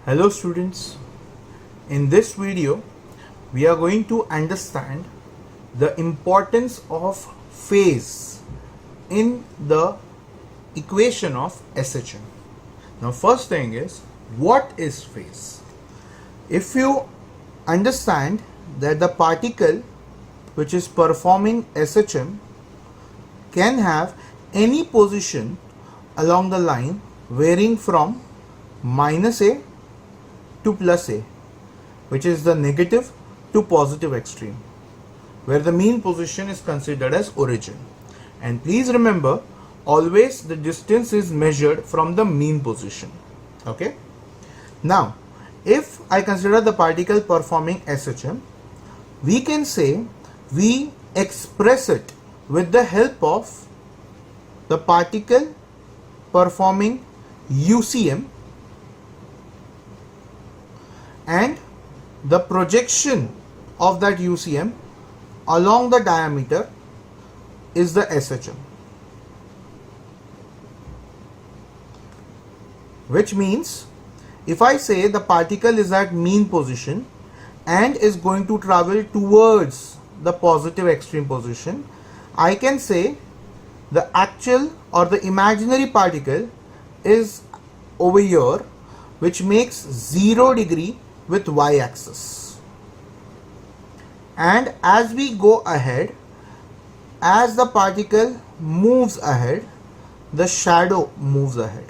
Hello students, in this video we are going to understand the importance of phase in the equation of SHM. Now first thing is, what is phase? If you understand that the particle which is performing SHM can have any position along the line varying from minus A to plus A, which is the negative to positive extreme, where the mean position is considered as origin. And please remember, always the distance is measured from the mean position. Okay. Now, if I consider the particle performing SHM, we can say we express it with the help of the particle performing UCM and the projection of that UCM along the diameter is the SHM, which means if I say the particle is at mean position and is going to travel towards the positive extreme position, I can say the actual or the imaginary particle is over here, which makes 0 degree with y-axis. And as we go ahead, as the particle moves ahead, the shadow moves ahead.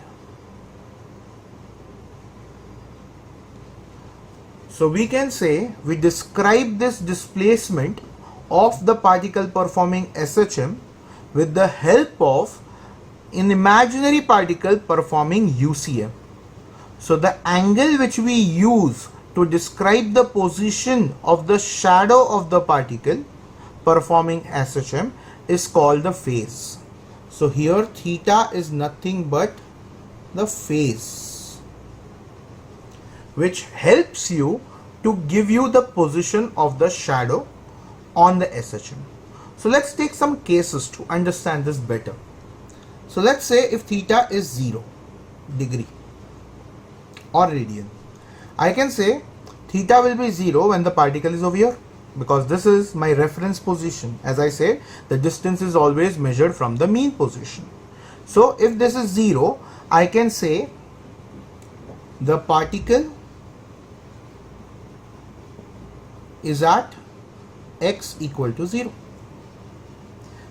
So we can say we describe this displacement of the particle performing SHM with the help of an imaginary particle performing UCM. So the angle which we use to describe the position of the shadow of the particle performing SHM is called the phase. So here theta is nothing but the phase, which helps you to give you the position of the shadow on the SHM. So let's take some cases to understand this better. So let's say if theta is 0 degree or radian, I can say theta will be 0 when the particle is over here, because this is my reference position. As I say, the distance is always measured from the mean position. So if this is 0, I can say the particle is at x equal to 0.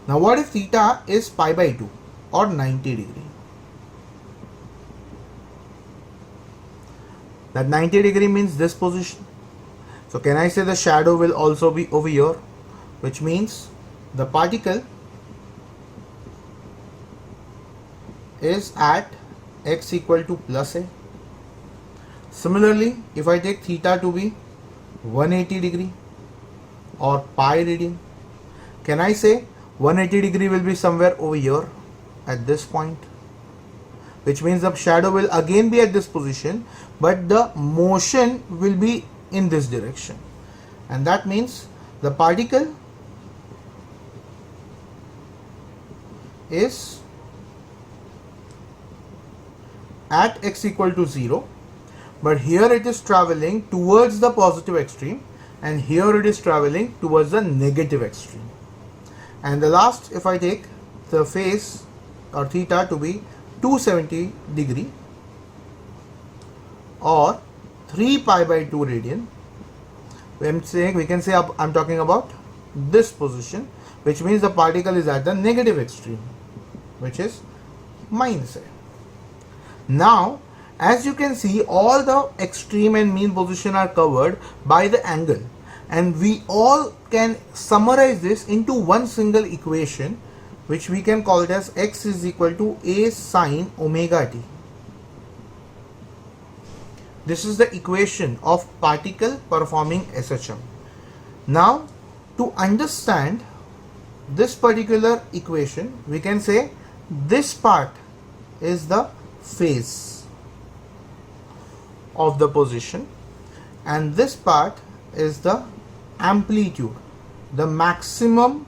Now what if theta is pi by 2 or 90 degree? That 90 degree means this position. So can I say the shadow will also be over here, which means the particle is at x equal to plus A. Similarly, if I take theta to be 180 degree or pi radian, can I say 180 degree will be somewhere over here at this point, which means the shadow will again be at this position, but the motion will be in this direction, and that means the particle is at x equal to 0, but here it is traveling towards the positive extreme and here it is traveling towards the negative extreme. And the last, if I take the phase or theta to be 270 degree or 3 pi by 2 radian, we can say I'm talking about this position, which means the particle is at the negative extreme, which is minus A. Now as you can see, all the extreme and mean position are covered by the angle, and we all can summarize this into one single equation, which we can call it as x is equal to a sine omega t. This is the equation of particle performing SHM. Now to understand this particular equation, we can say this part is the phase of the position and this part is the amplitude, the maximum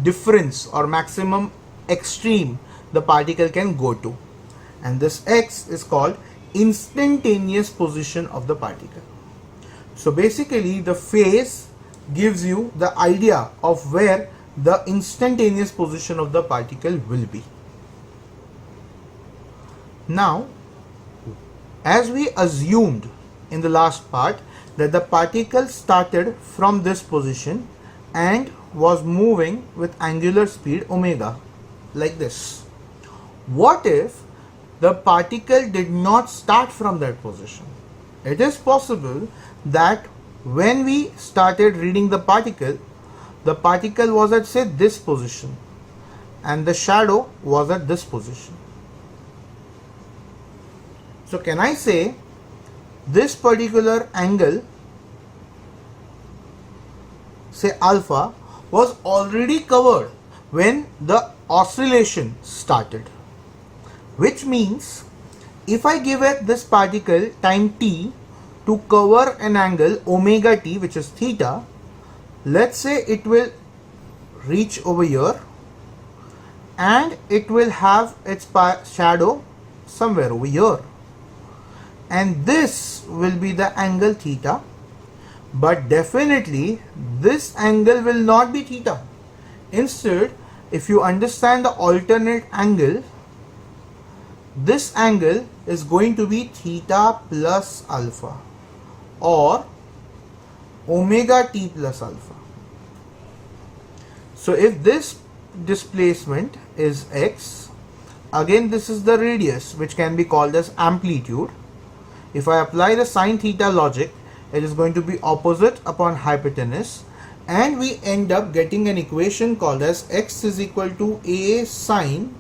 difference or maximum extreme the particle can go to. and this x is called instantaneous position of the particle. So basically the phase gives you the idea of where the instantaneous position of the particle will be. Now, as we assumed in the last part that the particle started from this position and was moving with angular speed omega like this. What if the particle did not start from that position? It is possible that when we started reading the particle was at say this position and the shadow was at this position. So can I say this particular angle, say alpha, was already covered when the oscillation started? Which means if I give it this particle time t to cover an angle omega t, which is theta, let's say it will reach over here and it will have its shadow somewhere over here, and this will be the angle theta, but definitely this angle will not be theta. Instead, if you understand the alternate angle, this angle is going to be theta plus alpha or omega t plus alpha. So if this displacement is x, again this is the radius, which can be called as amplitude. If I apply the sine theta logic, it is going to be opposite upon hypotenuse, and we end up getting an equation called as x is equal to a sine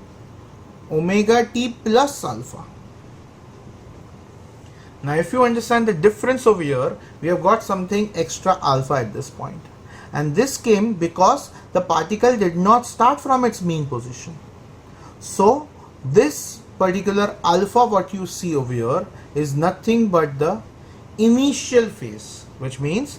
omega t plus alpha. Now if you understand the difference over here, we have got something extra alpha at this point, and this came because the particle did not start from its mean position. So this particular alpha what you see over here is nothing but the initial phase, which means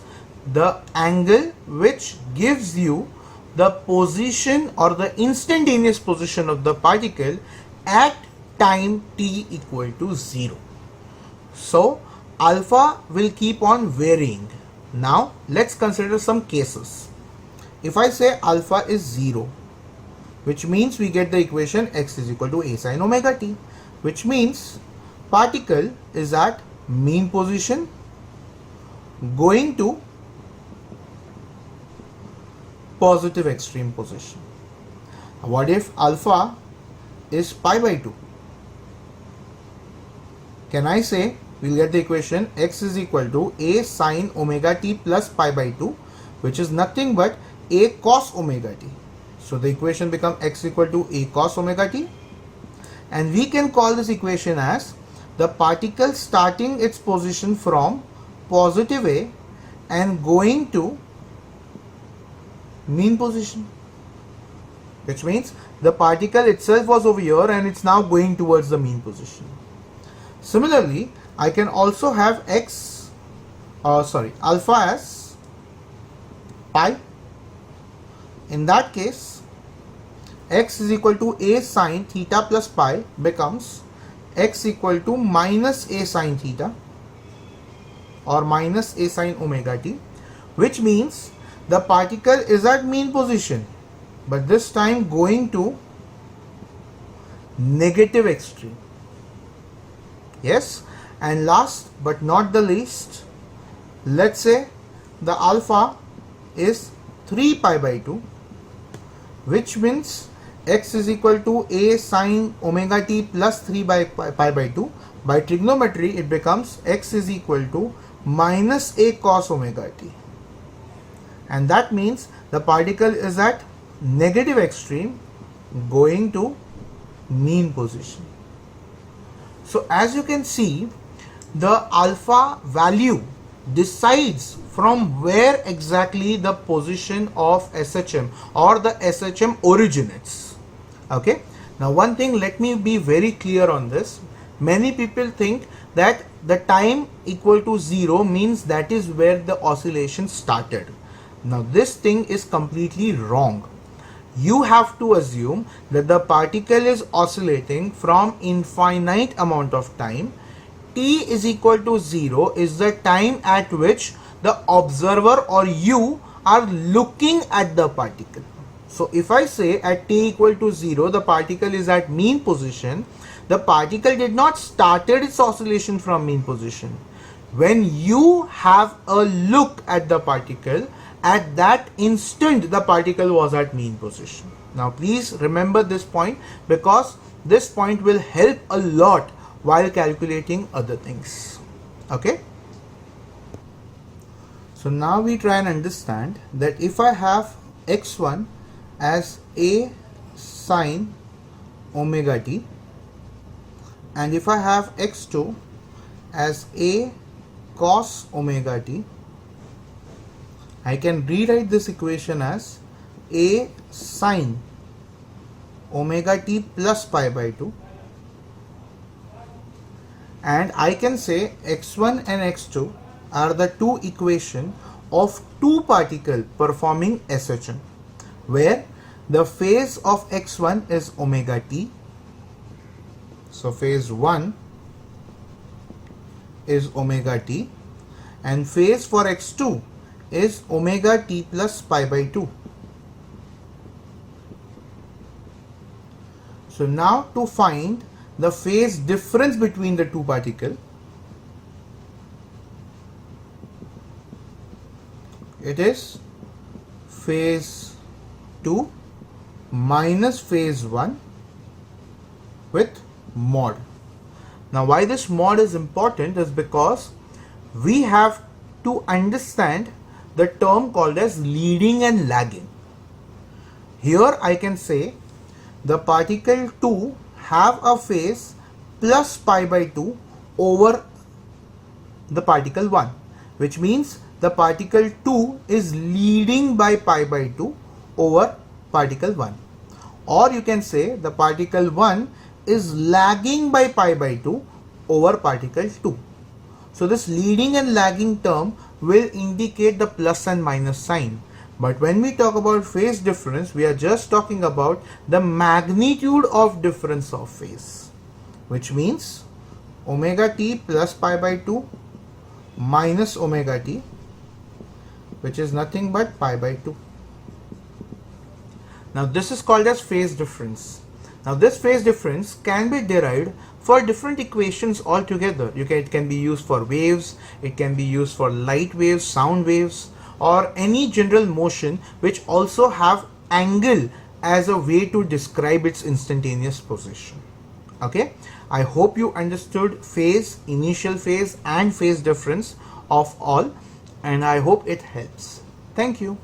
the angle which gives you the position or the instantaneous position of the particle at time t equal to 0. So alpha will keep on varying. Now let's consider some cases. If I say alpha is 0, which means we get the equation x is equal to a sine omega t, which means particle is at mean position going to positive extreme position. What if alpha is pi by 2? Can I say we'll get the equation x is equal to a sine omega t plus pi by 2, which is nothing but a cos omega t. So the equation becomes x equal to a cos omega t, and we can call this equation as the particle starting its position from positive a and going to mean position, which means the particle itself was over here and it's now going towards the mean position. Similarly, I can also have alpha as pi. In that case, x is equal to a sine theta plus pi becomes x equal to minus a sine theta or minus a sine omega t, which means the particle is at mean position, but this time going to negative extreme. Yes, and last but not the least, let's say the alpha is 3 pi by 2, which means x is equal to a sine omega t plus 3 by pi by 2. By trigonometry, it becomes x is equal to minus a cos omega t, and that means the particle is at negative extreme going to mean position. So as you can see, the alpha value decides from where exactly the position of SHM or the SHM originates. Okay, now one thing, let me be very clear on this. Many people think that the time equal to 0 means that is where the oscillation started. Now this thing is completely wrong. you have to assume that the particle is oscillating from infinite amount of time. T is equal to 0 is the time at which the observer or you are looking at the particle. So if I say at t equal to 0 the particle is at mean position, the particle did not started its oscillation from mean position. When you have a look at the particle, at that instant the particle was at mean position. Now please remember this point, because this point will help a lot while calculating other things. Okay. So now we try and understand that if I have x1 as a sine omega t, and if I have x2 as a cos omega t, I can rewrite this equation as a sine omega t plus pi by 2, and I can say x1 and x2 are the two equations of two particles performing SHM, where the phase of x1 is omega t. So phase 1 is omega t, and phase for x2 is omega t plus pi by 2. So now to find the phase difference between the two particles, it is phase 2 minus phase 1 with mod. Now why this mod is important is because we have to understand the term called as leading and lagging. Here I can say the particle 2 have a phase plus pi by 2 over the particle 1, which means the particle 2 is leading by pi by 2 over particle 1. Or you can say the particle 1 is lagging by pi by 2 over particle 2. So this leading and lagging term will indicate the plus and minus sign. But when we talk about phase difference, we are just talking about the magnitude of difference of phase, which means omega t plus pi by 2 minus omega t, which is nothing but pi by 2. Now this is called as phase difference. Now this phase difference can be derived for different equations altogether. It can be used for waves, it can be used for light waves, sound waves, or any general motion which also have angle as a way to describe its instantaneous position. Okay, I hope you understood phase, initial phase and phase difference of all, and I hope it helps. Thank you.